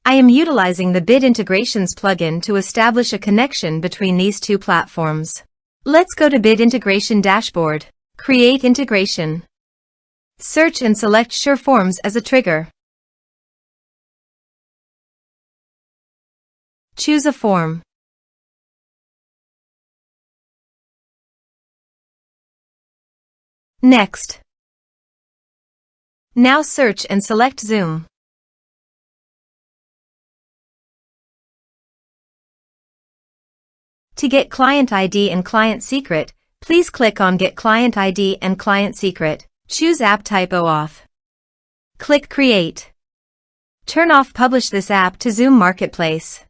I am utilizing the Bit Integrations plugin to establish a connection between these two platforms. Let's go to Bit Integration Dashboard. Create integration. Search and select SureForms as a trigger. Choose a form. Next. Now search and select Zoom. To get client ID and client secret, please click on Get Client ID and Client Secret. Choose App Type OAuth. Click Create. Turn off Publish this app to Zoom Marketplace.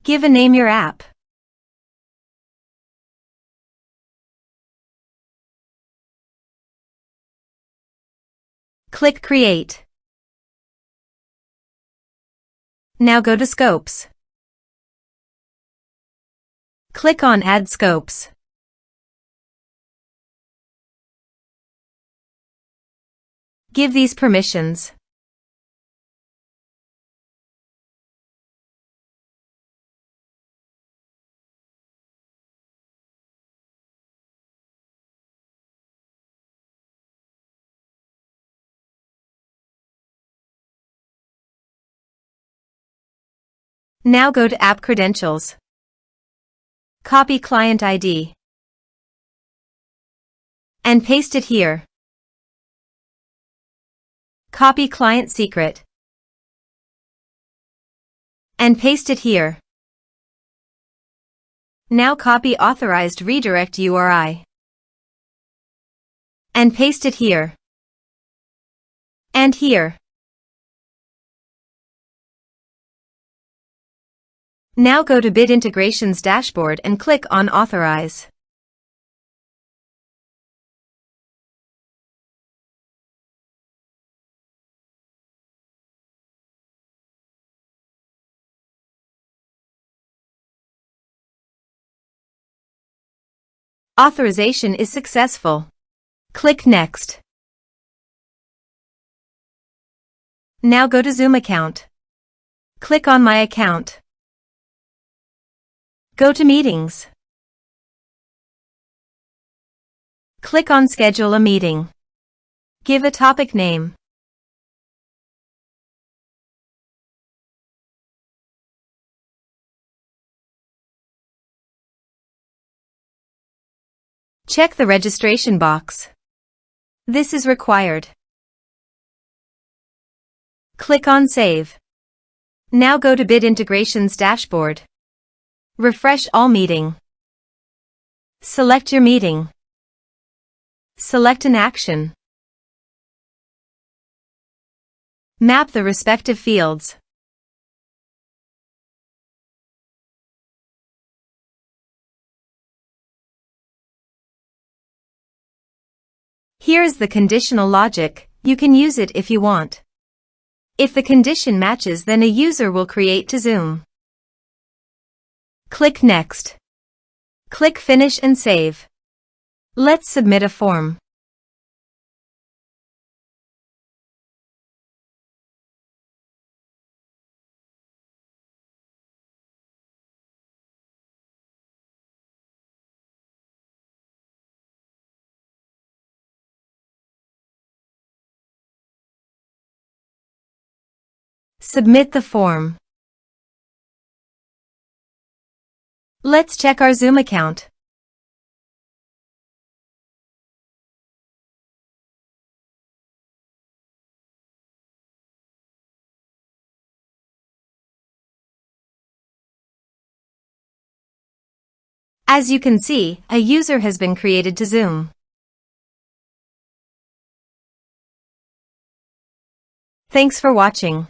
Give a name your app. Click Create. Now go to Scopes. Click on Add Scopes. Give these permissions. Now go to App Credentials. Copy Client ID and paste it here. Copy Client Secret and paste it here. Now copy Authorized Redirect URI and paste it here and here. Now go to Bit Integrations Dashboard and click on Authorize. Authorization is successful. Click Next. Now go to Zoom account. Click on My Account. Go to Meetings. Click on Schedule a meeting. Give a topic name. Check the registration box. This is required. Click on Save. Now go to Bit Integrations Dashboard. Refresh all meeting. Select your meeting. Select an action. Map the respective fields. Here is the conditional logic. You can use it if you want. If the condition matches, then a user will create to Zoom. Click Next. Click Finish and Save. Let's submit a form. Submit the form. Let's check our Zoom account. As you can see, a user has been created to Zoom. Thanks for watching.